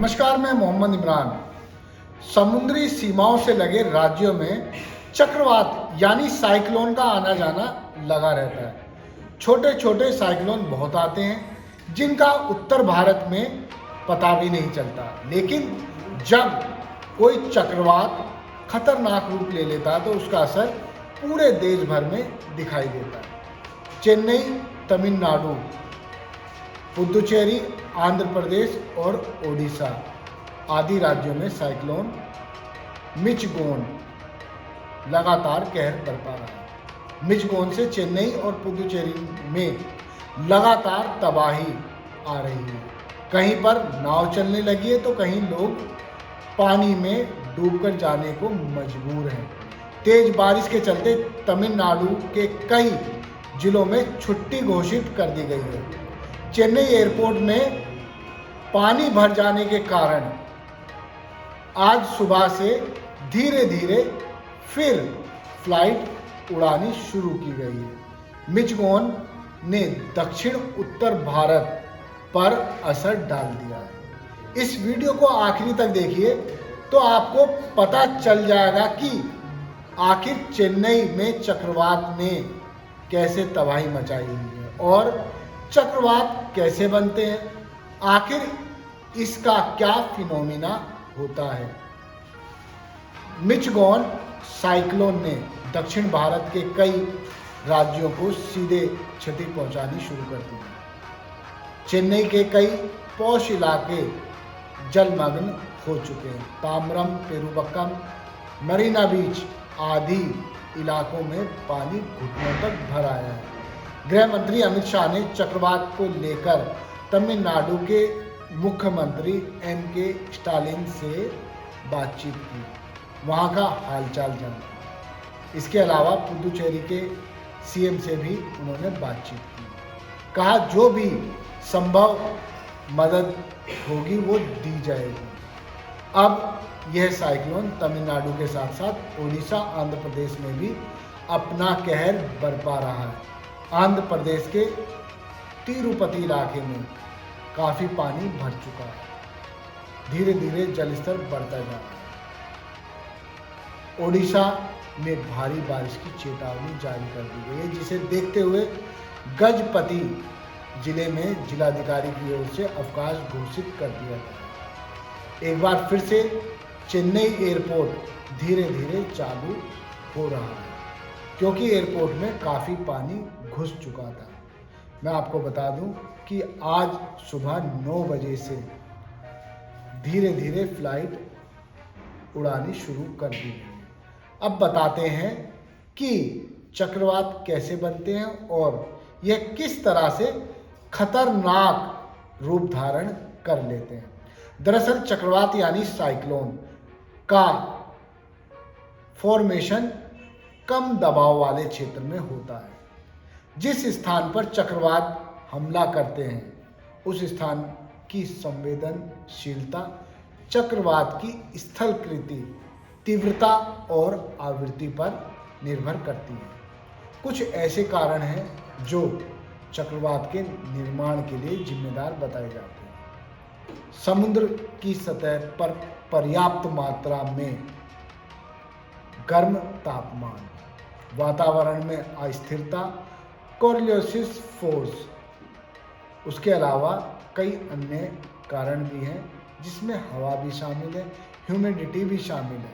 नमस्कार, मैं मोहम्मद इमरान। समुद्री सीमाओं से लगे राज्यों में चक्रवात यानी साइक्लोन का आना जाना लगा रहता है। छोटे छोटे साइक्लोन बहुत आते हैं जिनका उत्तर भारत में पता भी नहीं चलता, लेकिन जब कोई चक्रवात खतरनाक रूप ले लेता है तो उसका असर पूरे देश भर में दिखाई देता है। चेन्नई, तमिलनाडु, पुदुचेरी, आंध्र प्रदेश और ओडिशा आदि राज्यों में साइक्लोन मिचगोन लगातार कहर बरपा रहा है। मिचगोन से चेन्नई और पुदुचेरी में लगातार तबाही आ रही है। कहीं पर नाव चलने लगी है तो कहीं लोग पानी में डूबकर जाने को मजबूर हैं। तेज बारिश के चलते तमिलनाडु के कई जिलों में छुट्टी घोषित कर दी गई है। चेन्नई एयरपोर्ट में पानी भर जाने के कारण आज सुबह से धीरे धीरे फिर फ्लाइट उड़ानी शुरू की गई है। मिचगोन ने दक्षिण उत्तर भारत पर असर डाल दिया है। इस वीडियो को आखिरी तक देखिए तो आपको पता चल जाएगा कि आखिर चेन्नई में चक्रवात ने कैसे तबाही मचाई हुई है और चक्रवात कैसे बनते हैं, आखिर इसका क्या फिनोमिना होता है। मिचगोन साइक्लोन ने दक्षिण भारत के कई राज्यों को सीधे क्षति पहुंचानी शुरू कर दी। चेन्नई के कई पौष इलाके जलमग्न हो चुके हैं। ताम्बरम, पेरुबक्कम, मरीना बीच आदि इलाकों में पानी घुटनों तक भर आया है। गृह मंत्री अमित शाह ने चक्रवात को लेकर तमिलनाडु के मुख्यमंत्री एम.के. स्टालिन से बातचीत की, वहां का हालचाल जाना। इसके अलावा पुदुचेरी के सीएम से भी उन्होंने बातचीत की। कहा जो भी संभव मदद होगी वो दी जाएगी। अब यह साइक्लोन तमिलनाडु के साथ साथ ओडिशा, आंध्र प्रदेश में भी अपना कहर बरपा रहा है। आंध्र प्रदेश के तिरुपति इलाके में काफ़ी पानी भर चुका है। धीरे धीरे जलस्तर बढ़ता जा रहा है। ओडिशा में भारी बारिश की चेतावनी जारी कर दी गई है, जिसे देखते हुए गजपति जिले में जिलाधिकारी की ओर से अवकाश घोषित कर दिया गया। एक बार फिर से चेन्नई एयरपोर्ट धीरे धीरे चालू हो रहा है क्योंकि एयरपोर्ट में काफ़ी पानी घुस चुका था। मैं आपको बता दूं कि आज सुबह 9 बजे से धीरे धीरे फ्लाइट उड़ानी शुरू कर दी गई। अब बताते हैं कि चक्रवात कैसे बनते हैं और यह किस तरह से खतरनाक रूप धारण कर लेते हैं। दरअसल चक्रवात यानी साइक्लोन का फॉर्मेशन कम दबाव वाले क्षेत्र में होता है। जिस स्थान पर चक्रवात हमला करते हैं उस स्थान की संवेदनशीलता चक्रवात की स्थलाकृति, तीव्रता और आवृत्ति पर निर्भर करती है। कुछ ऐसे कारण हैं जो चक्रवात के निर्माण के लिए जिम्मेदार बताए जाते हैं। समुद्र की सतह पर पर्याप्त मात्रा में गर्म तापमान, वातावरण में अस्थिरता, कोरियोलिस फोर्स, उसके अलावा कई अन्य कारण भी हैं जिसमें हवा भी शामिल है, ह्यूमिडिटी भी शामिल है।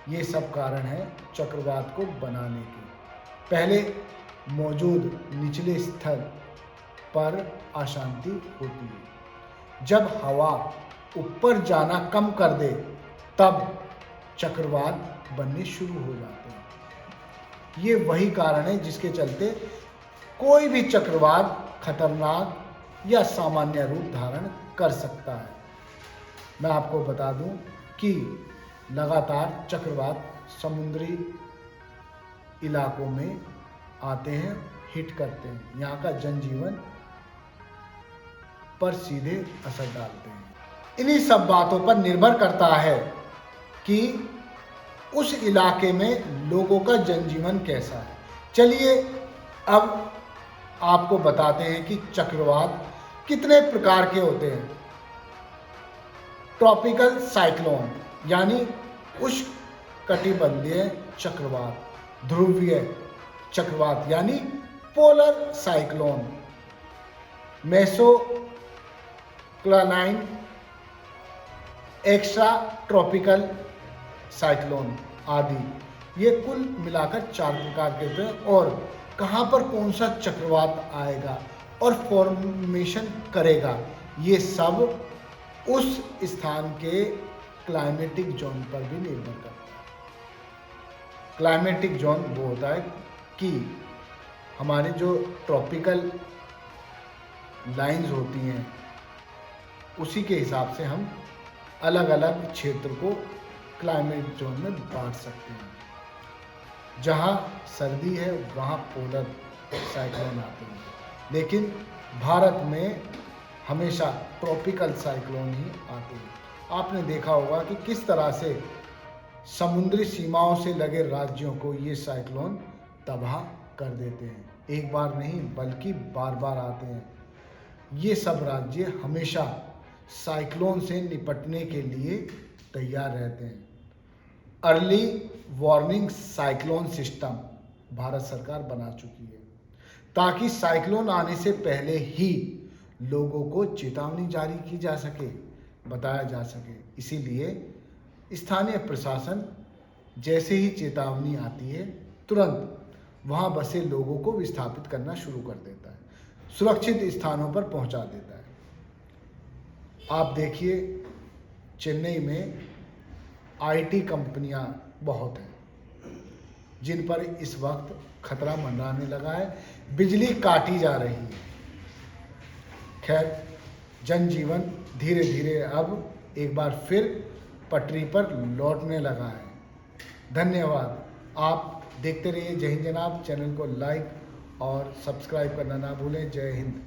ये सब कारण हैं चक्रवात को बनाने के। पहले मौजूद निचले स्तर पर अशांति होती है। जब हवा ऊपर जाना कम कर दे तब चक्रवात बनने शुरू हो जाते हैं। ये वही कारण है जिसके चलते कोई भी चक्रवात खतरनाक या सामान्य रूप धारण कर सकता है। मैं आपको बता दूं कि लगातार चक्रवात समुद्री इलाकों में आते हैं, हिट करते हैं, यहाँ का जनजीवन पर सीधे असर डालते हैं। इन्हीं सब बातों पर निर्भर करता है कि उस इलाके में लोगों का जनजीवन कैसा है। चलिए अब आपको बताते हैं कि चक्रवात कितने प्रकार के होते हैं। ट्रॉपिकल साइक्लोन यानी उष्णकटिबंधीय चक्रवात, ध्रुवीय चक्रवात यानी polar cyclone, mesocyclone extratropical cyclone आदि। ये कुल मिलाकर 4 प्रकार के होते हैं। और कहाँ पर कौन सा चक्रवात आएगा और फॉर्मेशन करेगा, ये सब उस स्थान के क्लाइमेटिक जोन पर भी निर्भर करता है। क्लाइमेटिक जोन वो होता है कि हमारे जो ट्रॉपिकल लाइंस होती हैं उसी के हिसाब से हम अलग अलग क्षेत्र को क्लाइमेट जोन में बांट सकते हैं। जहाँ सर्दी है वहाँ पोलर साइक्लोन आते हैं, लेकिन भारत में हमेशा ट्रॉपिकल साइक्लोन ही आते हैं। आपने देखा होगा कि किस तरह से समुद्री सीमाओं से लगे राज्यों को ये साइक्लोन तबाह कर देते हैं। एक बार नहीं बल्कि बार बार आते हैं। ये सब राज्य हमेशा साइक्लोन से निपटने के लिए तैयार रहते हैं। Early warning cyclone system Bharat सरकार बना चुकी है ताकि साइक्लोन आने से पहले ही लोगों को चेतावनी जारी की जा सके, बताया जा सके। इसीलिए स्थानीय प्रशासन जैसे ही चेतावनी आती है तुरंत वहाँ बसे लोगों को विस्थापित करना शुरू कर देता है, सुरक्षित स्थानों पर पहुँचा देता है। आप देखिए चेन्नई में आईटी कंपनियां बहुत हैं जिन पर इस वक्त खतरा मंडराने लगा है, बिजली काटी जा रही है। खैर जनजीवन धीरे धीरे अब एक बार फिर पटरी पर लौटने लगा है। धन्यवाद। आप देखते रहिए जय हिंद जनाब। चैनल को लाइक और सब्सक्राइब करना ना भूलें। जय हिंद।